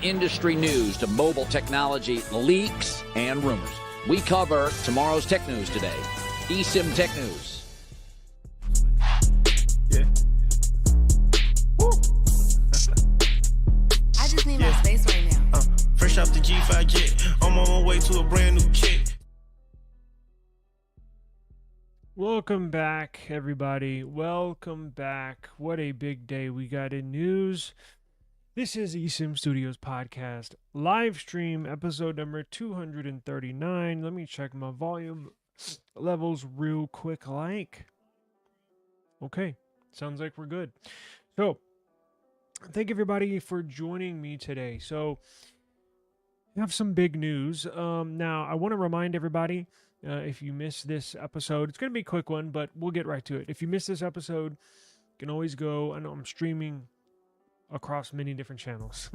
industry news to mobile technology leaks and rumors. We cover tomorrow's tech news today. eSIM Tech News. Yeah. Woo. I just need my space right now. Fresh off the G5 jet, I'm on my way to a brand new kit. Welcome back, everybody. Welcome back. What a big day we got in news. This is eSIM Studios Podcast live stream, episode number 239. Let me check my volume levels real quick. Okay, sounds like we're good. So, thank everybody for joining me today. So, I have some big news. Now, I want to remind everybody, if you missed this episode, it's going to be a quick one, but we'll get right to it. If you missed this episode, you can always go. I know I'm streaming across many different channels.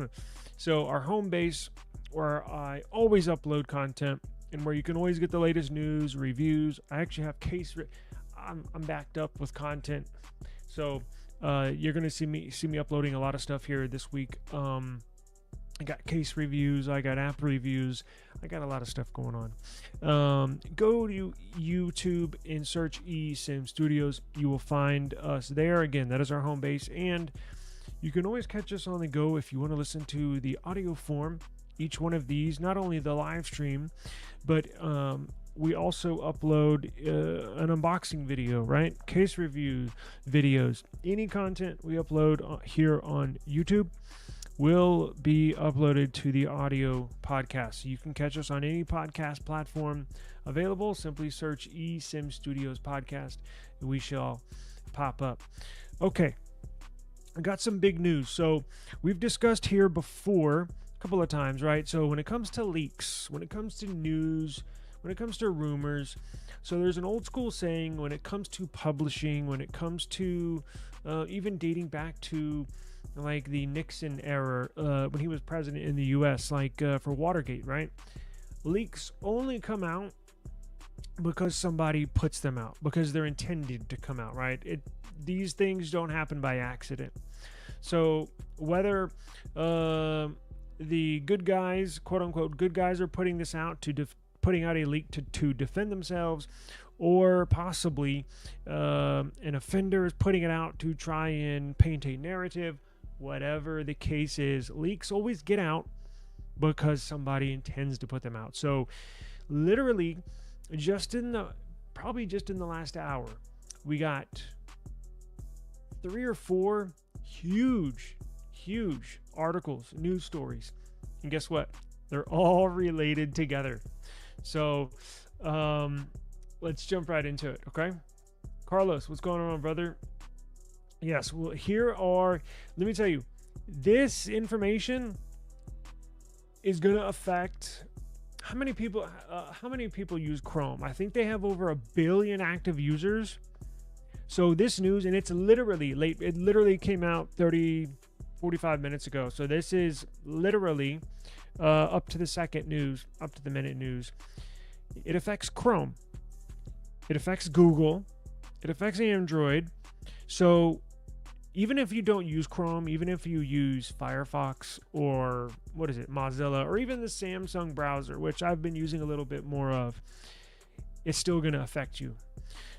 So our home base, where I always upload content and where you can always get the latest news, reviews. I actually have I'm backed up with content. So you're going to see me uploading a lot of stuff here this week. I got case reviews, I got app reviews, I got a lot of stuff going on. Go to YouTube and search eSIM Studios. You will find us there. Again, that is our home base, and you can always catch us on the go if you want to listen to the audio form. Each one of these, not only the live stream, but we also upload an unboxing video, right? Case review videos. Any content we upload here on YouTube will be uploaded to the audio podcast. So you can catch us on any podcast platform available. Simply search eSIM Studios Podcast and we shall pop up. Okay, I got some big news. So we've discussed here before a couple of times, right? So when it comes to leaks, when it comes to news, when it comes to rumors, so there's an old school saying when it comes to publishing, when it comes to even dating back to like the Nixon era, when he was president in the U.S., like for Watergate, right? Leaks only come out because somebody puts them out, because they're intended to come out, right? These things don't happen by accident. So whether the good guys, quote unquote, good guys are putting this out putting out a leak to defend themselves, or possibly an offender is putting it out to try and paint a narrative. Whatever the case is, leaks always get out because somebody intends to put them out. So literally probably just in the last hour, we got 3 or 4 huge articles, news stories. And guess what? They're all related together. So let's jump right into it, okay? Carlos, what's going on, brother? Yes, well, let me tell you, this information is going to affect how many people use Chrome. I think they have over 1 billion active users. So this news, and it's literally late, it literally came out 45 minutes ago. So this is literally up to the second news, up to the minute news. It affects Chrome. It affects Google. It affects Android. So even if you don't use Chrome, even if you use Firefox or Mozilla, or even the Samsung browser, which I've been using a little bit more of, it's still going to affect you.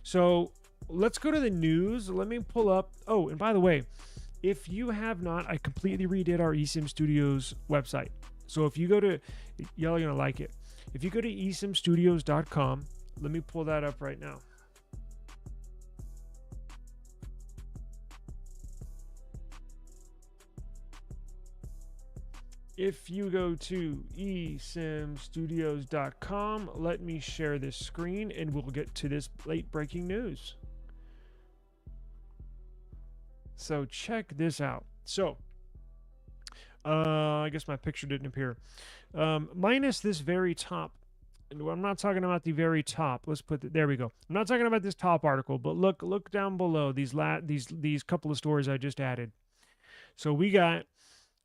So let's go to the news. Let me pull up. Oh, and by the way, if you have not, I completely redid our eSIM Studios website. So if you go to, y'all are going to like it. If you go to esimstudios.com, let me pull that up right now. If you go to esimstudios.com, let me share this screen and we'll get to this late breaking news. So check this out. So, I guess my picture didn't appear. Minus this very top. I'm not talking about the very top. There we go. I'm not talking about this top article, but look down below these couple of stories I just added. So we got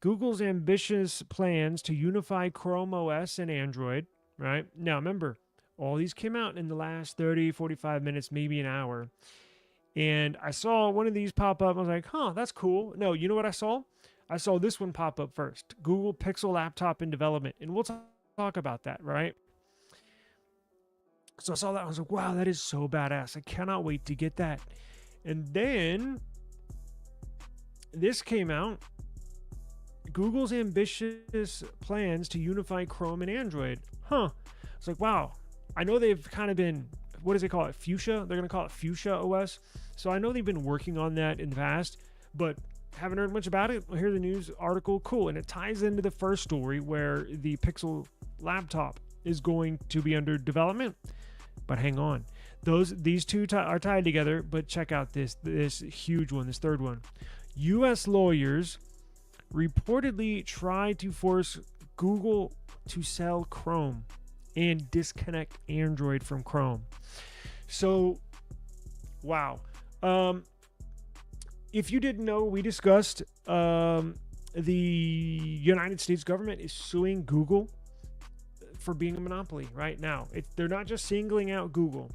Google's ambitious plans to unify Chrome OS and Android, right? Now, remember, all these came out in the last 30, 45 minutes, maybe an hour. And I saw one of these pop up. I was like, huh, that's cool. No, you know what I saw? I saw this one pop up first. Google Pixel laptop in development. And we'll talk about that, right? So I saw that. I was like, wow, that is so badass. I cannot wait to get that. And then this came out. Google's ambitious plans to unify Chrome and Android. It's like, wow. I know they've kind of been, what does they call it? Fuchsia? They're going to call it Fuchsia OS. So I know they've been working on that in the past, but haven't heard much about it. Well, here's the news article. Cool. And it ties into the first story where the Pixel laptop is going to be under development. But hang on. These two are tied together, but check out this huge one, this third one. U.S. lawyers reportedly tried to force Google to sell Chrome and disconnect Android from Chrome. So, wow. If you didn't know, we discussed the United States government is suing Google for being a monopoly right now. They're not just singling out Google.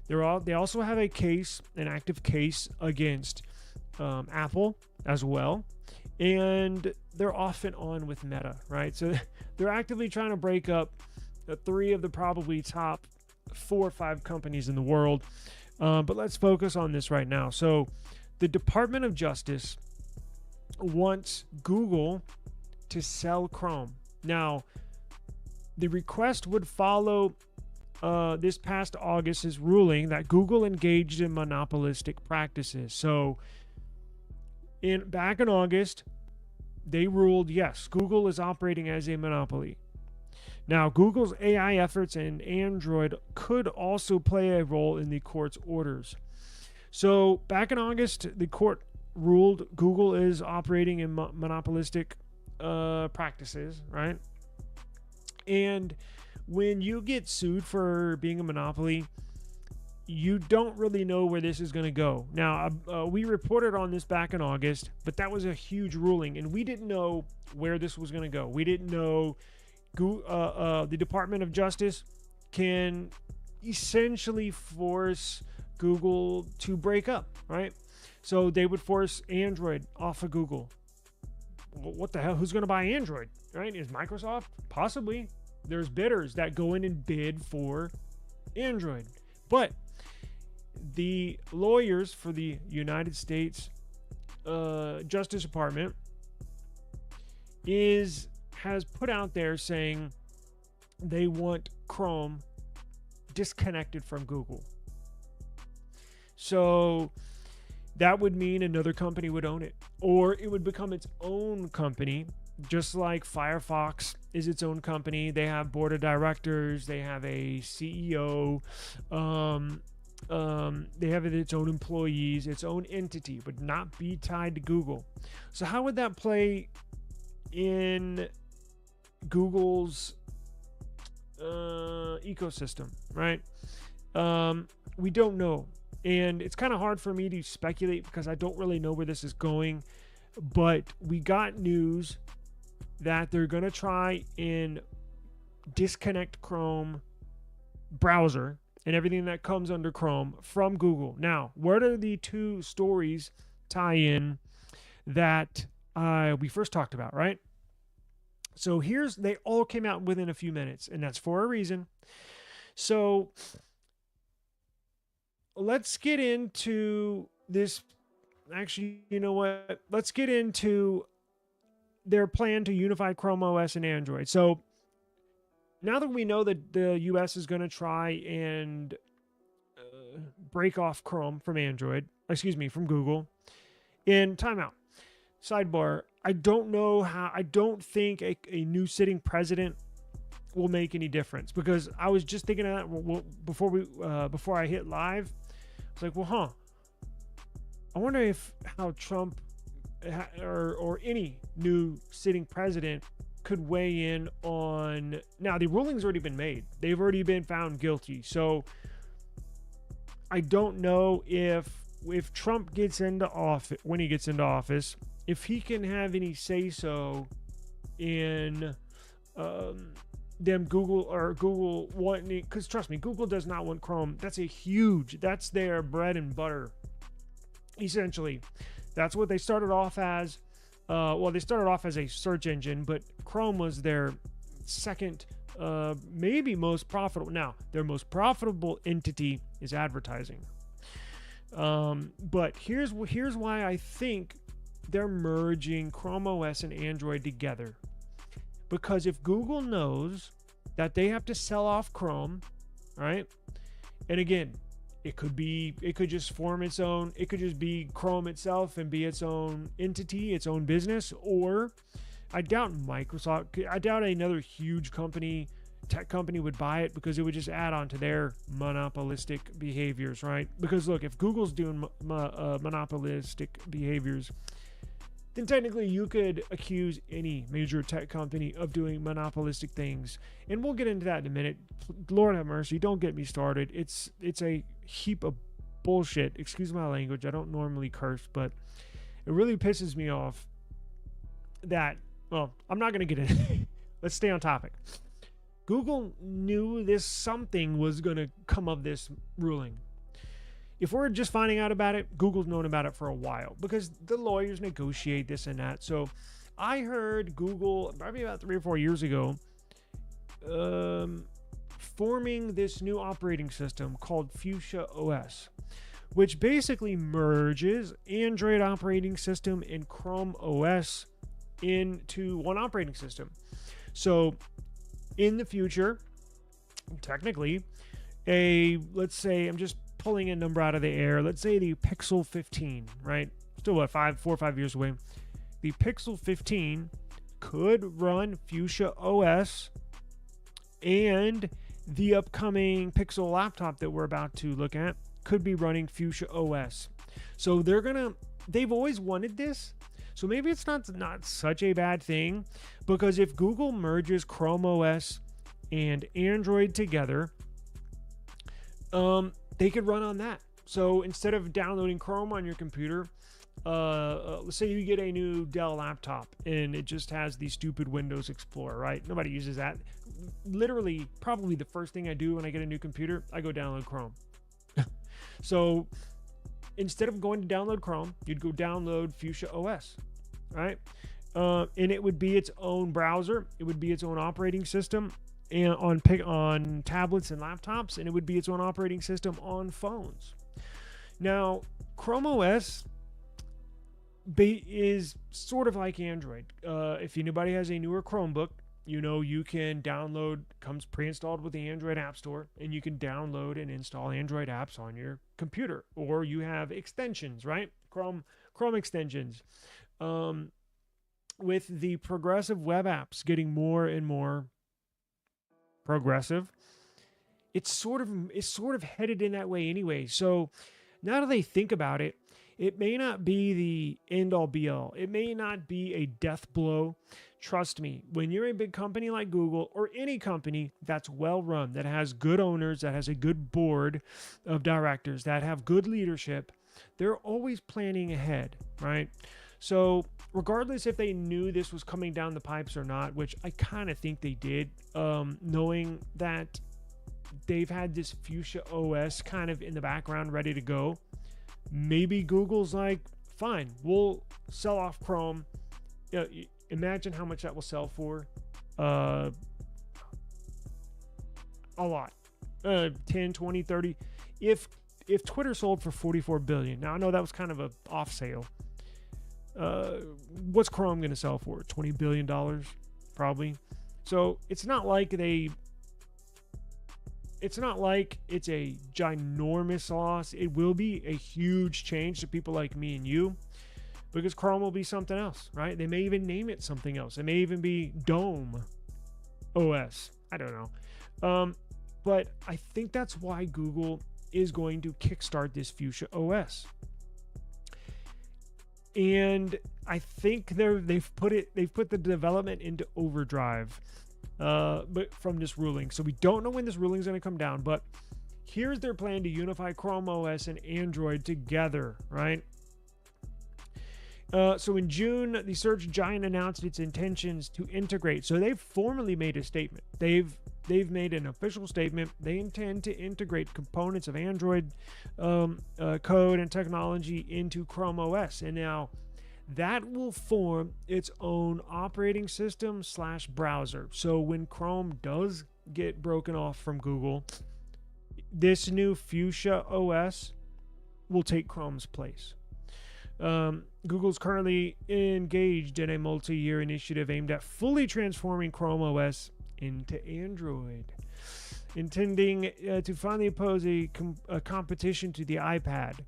They also have an active case against Apple as well. And they're off and on with Meta, right? So they're actively trying to break up 3 of the probably top 4 or 5 companies in the world. But let's focus on this right now. So the Department of Justice wants Google to sell Chrome. Now, the request would follow this past August's ruling that Google engaged in monopolistic practices. So back in August, they ruled, yes, Google is operating as a monopoly. Now, Google's AI efforts in Android could also play a role in the court's orders. So back in August, the court ruled Google is operating in monopolistic practices, right? And when you get sued for being a monopoly, you don't really know where this is going to go. Now, we reported on this back in August, but that was a huge ruling, and we didn't know where this was going to go. We didn't know the Department of Justice can essentially force Google to break up, right? So they would force Android off of Google. Well, what the hell? Who's going to buy Android, right? Is Microsoft? Possibly. There's bidders that go in and bid for Android. But the lawyers for the United States Justice Department has put out there saying they want Chrome disconnected from Google. So that would mean another company would own it, or it would become its own company, just like Firefox is its own company. They have board of directors, they have a CEO, they have its own employees, its own entity, but not be tied to Google. So how would that play in Google's ecosystem, right? We don't know. And it's kind of hard for me to speculate because I don't really know where this is going. But we got news that they're going to try and disconnect Chrome browser and everything that comes under Chrome from Google. Now, where do the two stories tie in that we first talked about, right? So they all came out within a few minutes, and that's for a reason. So let's get into this. Actually, you know what? Let's get into their plan to unify Chrome OS and Android. So now that we know that the US is going to try and break off Chrome from from Google, in timeout, sidebar, I don't think a new sitting president will make any difference, because I was just thinking of that before I hit live. I was like, I wonder how Trump or any new sitting president could weigh in on. Now, the ruling's already been made. They've already been found guilty. So I don't know if Trump gets into office, when he gets into office, if he can have any say-so in them Google wanting, because trust me, Google does not want Chrome. That's their bread and butter. Essentially, that's what they started off as. well, they started off as a search engine, but Chrome was their second, maybe most profitable. Now, their most profitable entity is advertising. But here's why I think they're merging Chrome OS and Android together. Because if Google knows that they have to sell off Chrome, right? And again, it could just form its own, it could just be Chrome itself and be its own entity, its own business, or I doubt another huge company, tech company would buy it because it would just add on to their monopolistic behaviors, right? Because look, if Google's doing monopolistic behaviors, then technically you could accuse any major tech company of doing monopolistic things. And we'll get into that in a minute. Lord have mercy, don't get me started. It's a heap of bullshit. Excuse my language. I don't normally curse, but it really pisses me off that, well, I'm not going to get into it. Let's stay on topic. Google knew something was going to come of this ruling. If we're just finding out about it, Google's known about it for a while because the lawyers negotiate this and that. So I heard Google, probably about 3 or 4 years ago, forming this new operating system called Fuchsia OS, which basically merges Android operating system and Chrome OS into one operating system. So in the future, technically, let's say, I'm just pulling a number out of the air. Let's say the Pixel 15, right? Still what, 4 or 5 years away. The Pixel 15 could run Fuchsia OS, and the upcoming Pixel laptop that we're about to look at could be running Fuchsia OS. So they've always wanted this. So maybe it's not such a bad thing, because if Google merges Chrome OS and Android together, they could run on that. So instead of downloading Chrome on your computer, let's say you get a new Dell laptop and it just has the stupid Windows Explorer, right? Nobody uses that. Literally, probably the first thing I do when I get a new computer, I go download Chrome. So instead of going to download Chrome, you'd go download Fuchsia OS, right? And it would be its own browser. It would be its own operating system and on tablets and laptops, and it would be its own operating system on phones. Now, Chrome OS is sort of like Android. If anybody has a newer Chromebook, you can download, comes pre-installed with the Android App Store, and you can download and install Android apps on your computer. Or you have extensions, right? Chrome extensions. With the progressive web apps getting more and more progressive, it's sort of headed in that way anyway. So now that they think about it, it may not be the end all be all. It may not be a death blow. Trust me, when you're a big company like Google, or any company that's well run, that has good owners, that has a good board of directors, that have good leadership, they're always planning ahead, right? So regardless if they knew this was coming down the pipes or not, which I kind of think they did, knowing that they've had this Fuchsia OS kind of in the background ready to go, maybe Google's like, fine, we'll sell off Chrome. Imagine how much that will sell for. A lot. 10, 20, 30. If Twitter sold for $44 billion, now I know that was kind of a off sale. What's Chrome going to sell for? $20 billion, probably. So it's not like it's a ginormous loss. It will be a huge change to people like me and you, because Chrome will be something else, right? They may even name it something else. It may even be Dome OS. I don't know. But I think that's why Google is going to kickstart this Fuchsia OS. And I think they've put the development into overdrive, but from this ruling. So we don't know when this ruling is going to come down, but here's their plan to unify Chrome OS and Android together, right? So in June, the search giant announced its intentions to integrate. So they've formally made a statement. They've made an official statement. They intend to integrate components of Android code and technology into Chrome OS. And now that will form its own operating system / browser. So when Chrome does get broken off from Google, this new Fuchsia OS will take Chrome's place. Google's currently engaged in a multi-year initiative aimed at fully transforming Chrome OS into Android, intending to finally pose a competition to the iPad,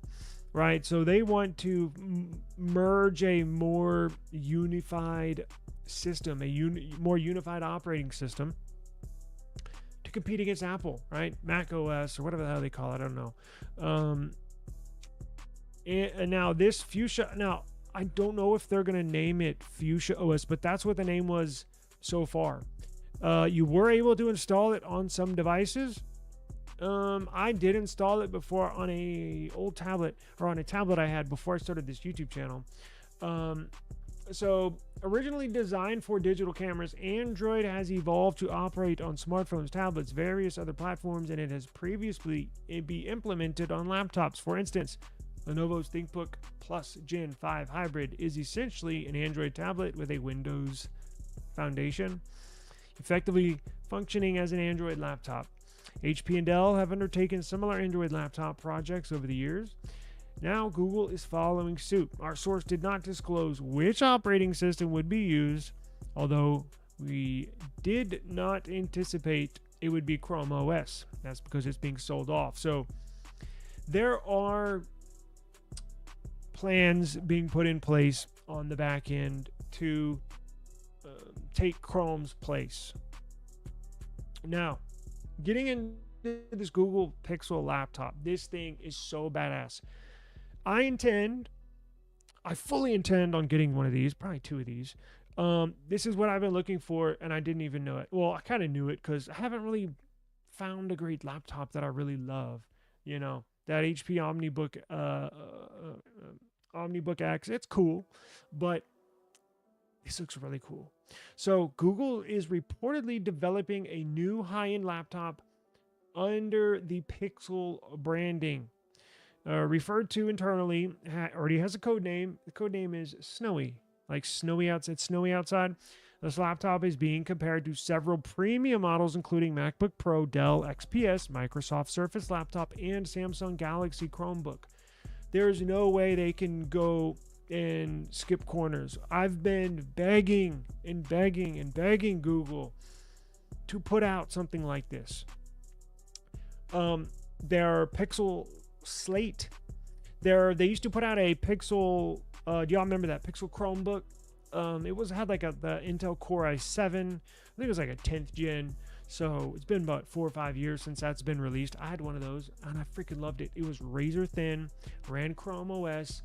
right? So they want to merge a more unified system, more unified operating system to compete against Apple, right? Mac OS or whatever the hell they call it, I don't know. And now this Fuchsia, now I don't know if they're going to name it Fuchsia OS, but that's what the name was so far. You were able to install it on some devices. I did install it before on a old tablet, or on a tablet I had before I started this YouTube channel. So originally designed for digital cameras, Android has evolved to operate on smartphones, tablets, various other platforms, and it has previously been implemented on laptops. For instance, Lenovo's ThinkBook Plus Gen 5 Hybrid is essentially an Android tablet with a Windows foundation, effectively functioning as an Android laptop. HP and Dell have undertaken similar Android laptop projects over the years. Now Google is following suit. Our source did not disclose which operating system would be used, although we did not anticipate it would be Chrome OS. That's because it's being sold off. So there are plans being put in place on the back end to take Chrome's place. Now, getting into this Google Pixel laptop, this thing is so badass. I fully intend on getting one of these, probably two of these. This is what I've been looking for, and I didn't even know it. Well, I kind of knew it because I haven't really found a great laptop that I really love. You know, that HP OmniBook X, it's cool, but this looks really cool. So Google is reportedly developing a new high-end laptop under the Pixel branding, referred to internally, already has a code name. The code name is Snowy, like snowy outside, snowy outside. This laptop is being compared to several premium models, including MacBook Pro, Dell XPS, Microsoft Surface Laptop, and Samsung Galaxy Chromebook. There's no way they can go and skip corners. I've been begging Google to put out something like this. Their Pixel Slate, they used to put out a Pixel, do y'all remember that Pixel Chromebook? It had like the Intel Core i7, I think it was like a 10th gen. So it's been about 4 or 5 years since that's been released. I had one of those and I freaking loved it. It was razor thin, ran Chrome OS,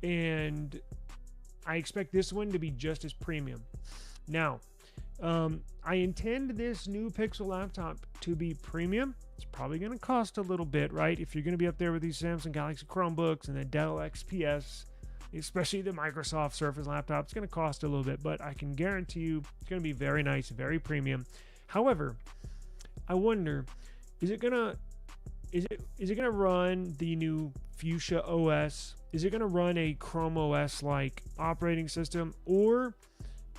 and I expect this one to be just as premium. Now, I intend this new Pixel laptop to be premium. It's probably going to cost a little bit, right? If you're going to be up there with these Samsung Galaxy Chromebooks and the Dell XPS, especially the Microsoft Surface laptop, it's going to cost a little bit, but I can guarantee you it's going to be very nice, very premium. However, I wonder, is it gonna run the new Fuchsia OS? Is it gonna run a Chrome OS like operating system? Or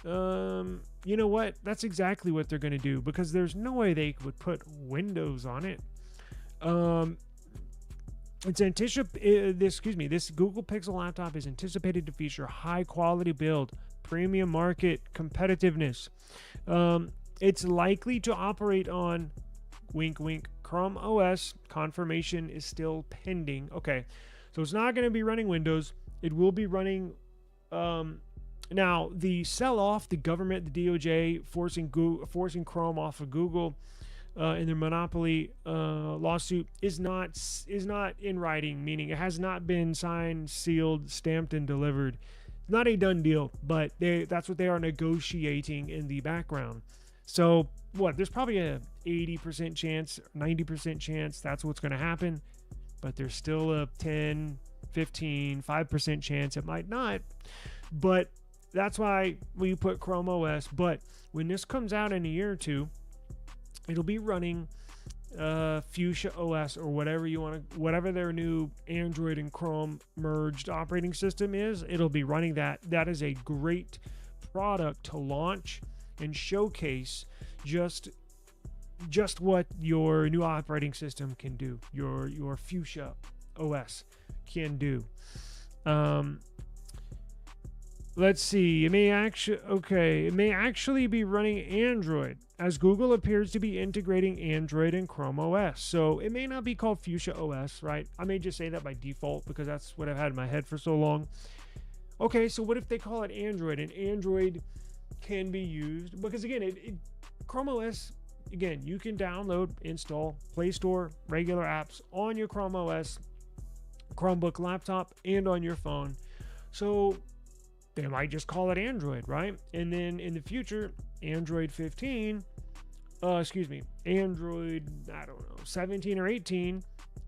you know what? That's exactly what they're gonna do, because there's no way they would put Windows on it. This Google Pixel laptop is anticipated to feature high quality build, premium market competitiveness. It's likely to operate on, wink wink, Chrome OS. Confirmation is still pending. Okay, so it's not going to be running Windows. It will be running, now the sell-off, the government, the DOJ forcing Chrome off of Google in their monopoly lawsuit is not in writing, meaning it has not been signed, sealed, stamped, and delivered. It's not a done deal, but that's what they are negotiating in the background. So what, there's probably a 80% chance, 90% chance that's what's going to happen, but there's still a 10, 15, 5% chance it might not. But that's why we put Chrome OS. But when this comes out in a year or two, it'll be running Fuchsia OS or whatever their new Android and Chrome merged operating system is, it'll be running that. That is a great product to launch and showcase just what your new operating system can do, your Fuchsia OS can do. Let's see. It may actually be running Android, as Google appears to be integrating Android and Chrome OS. So it may not be called Fuchsia OS, right? I may just say that by default because that's what I've had in my head for so long. Okay, so what if they call it Android, and Android can be used because again, Chrome OS, again, you can download, install, Play Store, regular apps on your Chrome OS, Chromebook laptop, and on your phone. So they might just call it Android, right? And then in the future, Android 17 or 18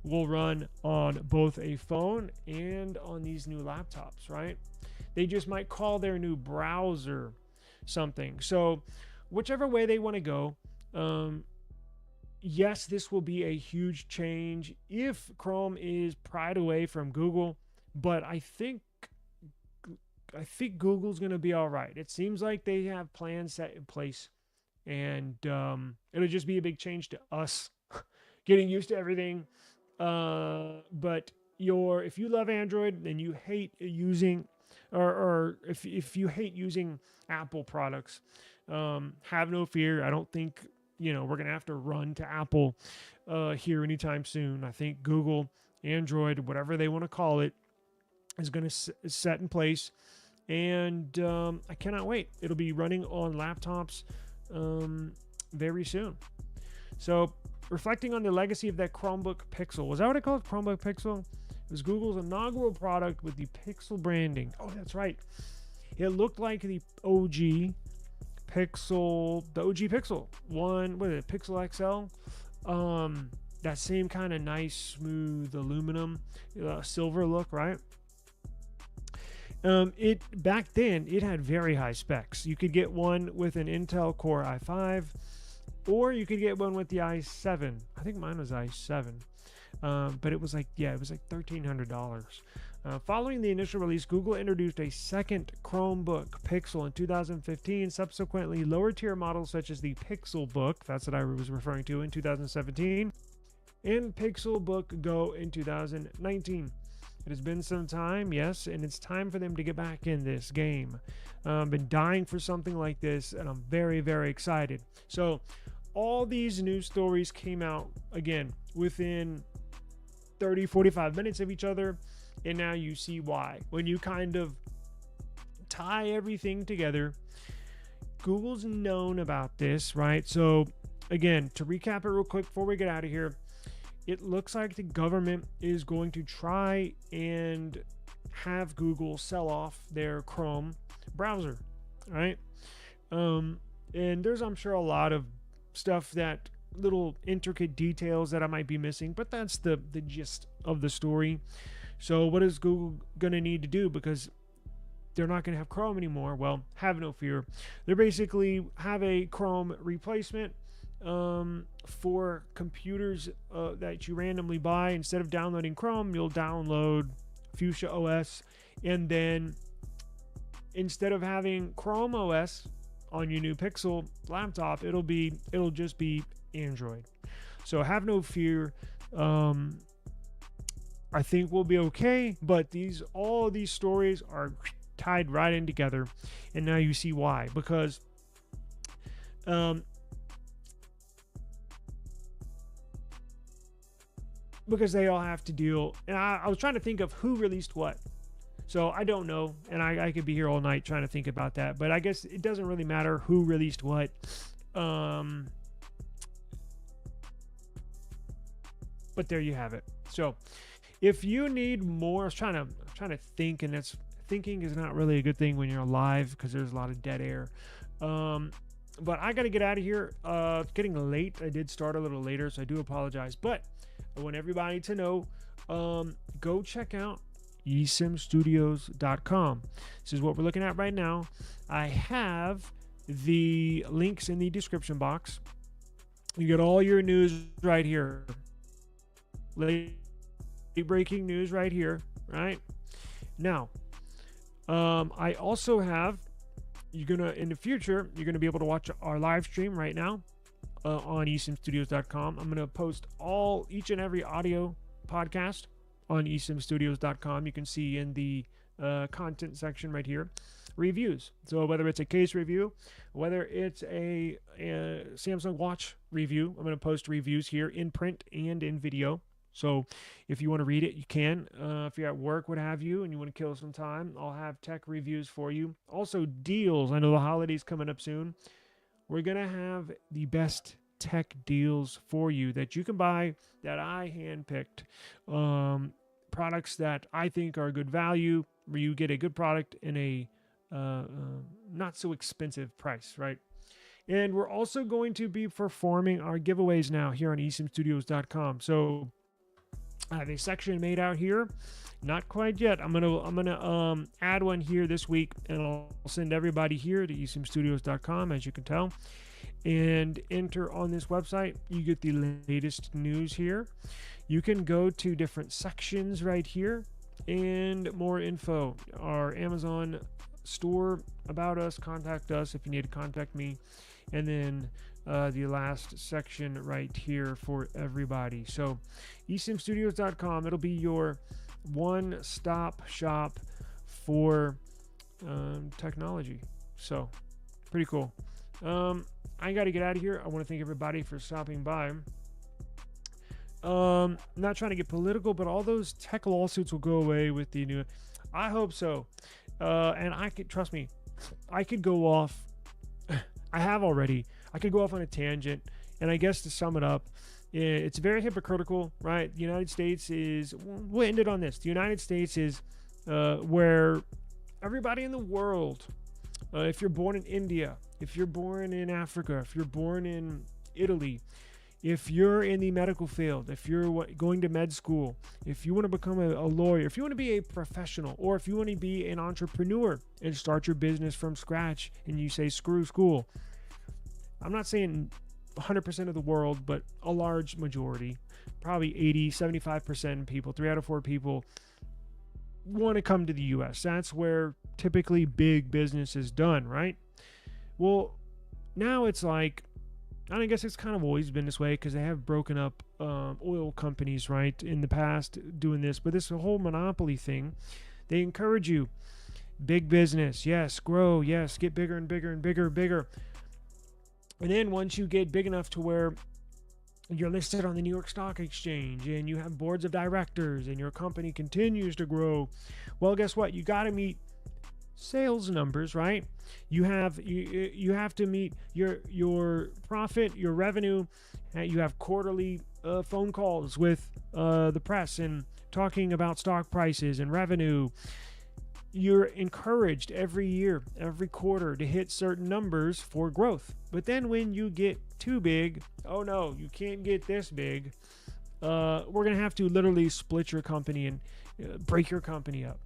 will run on both a phone and on these new laptops, right? They just might call their new browser something. So whichever way they want to go, yes, this will be a huge change if Chrome is pried away from Google, but I think Google's going to be all right. It seems like they have plans set in place, and it'll just be a big change to us getting used to everything. But if you love Android and you hate using, or if you hate using Apple products, have no fear. I don't think we're going to have to run to Apple here anytime soon. I think Google, Android, whatever they want to call it, is going to set in place. And I cannot wait. It'll be running on laptops very soon. So, reflecting on the legacy of that Chromebook Pixel. Was that what I called Chromebook Pixel? It was Google's inaugural product with the Pixel branding. Oh, that's right. It looked like the OG Pixel, one, what is it, Pixel XL? That same kind of nice, smooth aluminum, silver look, right? Back then, it had very high specs. You could get one with an Intel Core i5, or you could get one with the i7. I think mine was i7, but it was like $1,300. Following the initial release, Google introduced a second Chromebook Pixel in 2015. Subsequently, lower tier models such as the Pixel Book, that's what I was referring to, in 2017, and Pixel Book Go in 2019. It has been some time, yes, and it's time for them to get back in this game. Been dying for something like this, and I'm very, very excited. So all these news stories came out, again, within 30, 45 minutes of each other, and now you see why. When you kind of tie everything together, Google's known about this, right? So again, to recap it real quick before we get out of here, it looks like the government is going to try and have Google sell off their Chrome browser, right? And there's, I'm sure, a lot of stuff, that little intricate details that I might be missing, but that's the gist of the story. So what is Google going to need to do? Because they're not going to have Chrome anymore. Well, have no fear. They basically have a Chrome replacement for computers that you randomly buy. Instead of downloading Chrome, you'll download Fuchsia OS, and then instead of having Chrome OS on your new Pixel laptop, it'll just be Android. So have no fear. I think we'll be okay, but all these stories are tied right in together, and now you see why. Because they all have to deal, and I was trying to think of who released what. So I don't know, and I could be here all night trying to think about that, but I guess it doesn't really matter who released what. But there you have it. So if you need more, I was trying to think, and thinking is not really a good thing when you're live because there's a lot of dead air. But I got to get out of here. It's getting late. I did start a little later, so I do apologize. But I want everybody to know, go check out esimstudios.com. This is what we're looking at right now. I have the links in the description box. You get all your news right here. Late breaking news right here, right? Now, I also have, in the future, you're gonna be able to watch our live stream right now on esimstudios.com. I'm gonna post each and every audio podcast on esimstudios.com. You can see in the content section right here, reviews. So whether it's a case review, whether it's a Samsung Watch review, I'm going to post reviews here in print and in video. So if you want to read it, you can. If you're at work, what have you, and you want to kill some time, I'll have tech reviews for you. Also deals. I know the holidays coming up soon. We're going to have the best tech deals for you that you can buy, that I handpicked. Products that I think are good value, where you get a good product in a not so expensive price, right? And we're also going to be performing our giveaways now here on esimstudios.com. So I have a section made out here. Not quite yet. I'm gonna add one here this week, and I'll send everybody here to esimstudios.com, as you can tell, and enter on this website. You get the latest news here. You can go to different sections right here and more info. Our Amazon store, about us, contact us if you need to contact me, and then the last section right here for everybody. So esimstudios.com, it'll be your one-stop shop for technology. So pretty cool. I got to get out of here. I want to thank everybody for stopping by. Not trying to get political, but all those tech lawsuits will go away with the new. I hope so. And I could, trust me, I could go off. I have already. I could go off on a tangent. And I guess to sum it up, it's very hypocritical, right? The United States is, we'll end it on this. The United States is where everybody in the world, if you're born in India, if you're born in Africa, if you're born in Italy, if you're in the medical field, if you're going to med school, if you want to become a lawyer, if you want to be a professional, or if you want to be an entrepreneur and start your business from scratch and you say, screw school. I'm not saying 100% of the world, but a large majority, probably 80, 75% people, 3 out of 4 people want to come to the US. That's where typically big business is done, right? Well, now it's like, and I guess it's kind of always been this way because they have broken up oil companies, right, in the past doing this. But this whole monopoly thing, they encourage you. Big business, yes, grow, yes, get bigger and bigger and bigger and bigger. And then once you get big enough to where you're listed on the New York Stock Exchange and you have boards of directors and your company continues to grow, well, guess what? You got to meet sales numbers, right? You have to meet your profit, your revenue. You have quarterly phone calls with the press and talking about stock prices and revenue. You're encouraged every year, every quarter to hit certain numbers for growth. But then when you get too big, oh no, you can't get this big. We're going to have to literally split your company and break your company up.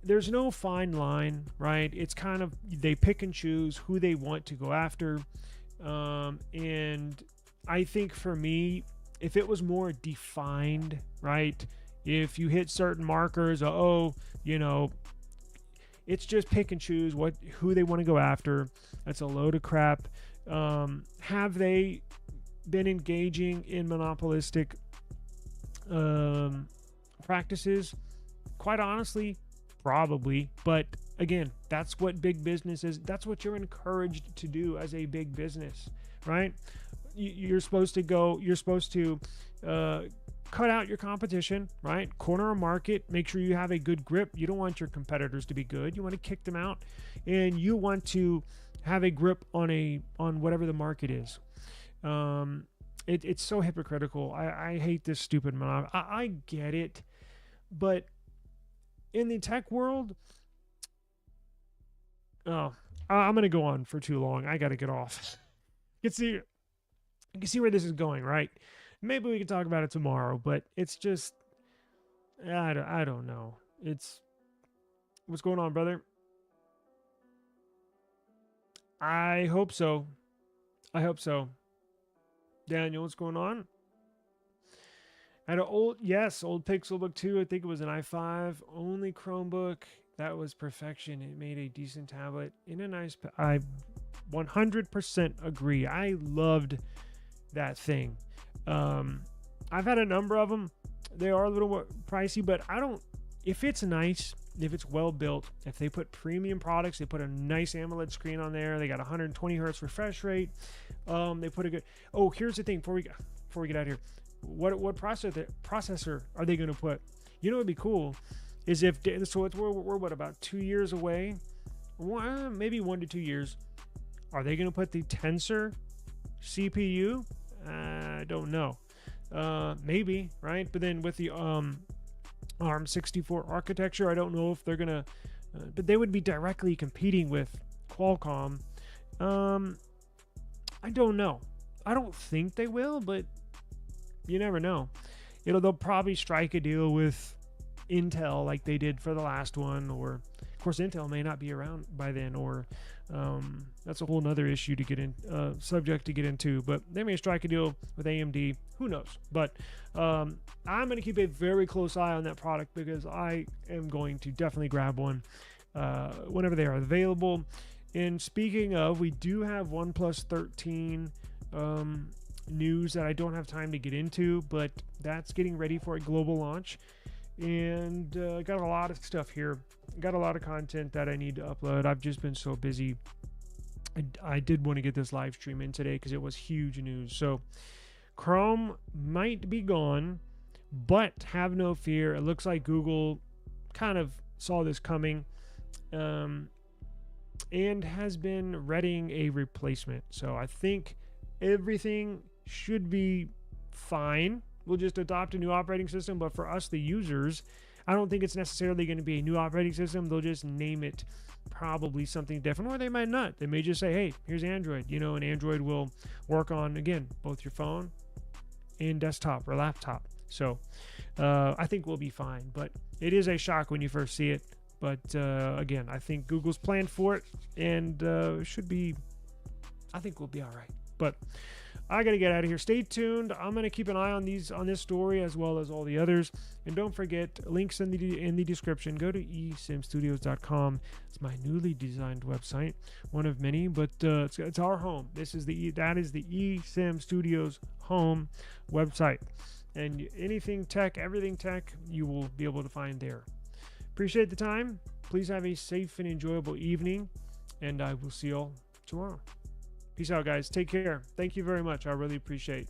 There's no fine line, right? It's kind of, they pick and choose who they want to go after. And I think for me, if it was more defined, right? If you hit certain markers, it's just pick and choose who they want to go after. That's a load of crap. Have they been engaging in monopolistic practices? Quite honestly, probably. But again, that's what big business is. That's what you're encouraged to do as a big business, right? You're supposed to cut out your competition, right? Corner a market, make sure you have a good grip. You don't want your competitors to be good. You want to kick them out, and you want to have a grip on whatever the market is. It's so hypocritical. I hate this stupid monopoly. I get it, but in the tech world, I'm gonna go on for too long. I gotta get off. You can see where this is going, right? Maybe we can talk about it tomorrow, but it's just, I don't know. What's going on, brother? I hope so. I hope so. Daniel, what's going on? I had an old Pixelbook 2. I think it was an i5 only Chromebook. That was perfection. It made a decent tablet in a nice. I 100% agree. I loved that thing. I've had a number of them. They are a little pricey, but I don't. If it's nice, if it's well built, if they put premium products, they put a nice AMOLED screen on there. They got 120 hertz refresh rate. They put a good. Oh, here's the thing. Before we get out of here, what processor are they going to put? You know, what'd be cool is if we're what, about 2 years away, maybe 1 to 2 years. Are they going to put the Tensor CPU? I don't know. Maybe, right? But then with the ARM64 architecture, I don't know if they're going to, but they would be directly competing with Qualcomm. I don't know. I don't think they will, but you never know. They'll probably strike a deal with Intel like they did for the last one, or of course Intel may not be around by then, or that's a whole nother issue to get in, subject to get into, but they may strike a deal with AMD. Who knows? But I'm going to keep a very close eye on that product, because I am going to definitely grab one whenever they are available. And speaking of, we do have OnePlus 13 news that I don't have time to get into, but that's getting ready for a global launch. And got a lot of stuff here. Got a lot of content that I need to upload. I've just been so busy. I did want to get this live stream in today because it was huge news. So Chrome might be gone, but have no fear. It looks like Google kind of saw this coming and has been readying a replacement. So I think everything should be fine. We'll just adopt a new operating system, but for us, the users, I don't think it's necessarily going to be a new operating system. They'll just name it probably something different, or they might not. They may just say, hey, here's Android, and Android will work on, again, both your phone and desktop or laptop. So I think we'll be fine, but it is a shock when you first see it. But again, I think Google's planned for it, and I think we'll be all right. But I got to get out of here. Stay tuned. I'm going to keep an eye on this story as well as all the others. And don't forget, links in the description. Go to esimstudios.com. It's my newly designed website, one of many, but it's our home. That is the eSIM Studios home website. And anything tech, everything tech, you will be able to find there. Appreciate the time. Please have a safe and enjoyable evening, and I will see you all tomorrow. Peace out, guys. Take care. Thank you very much. I really appreciate it.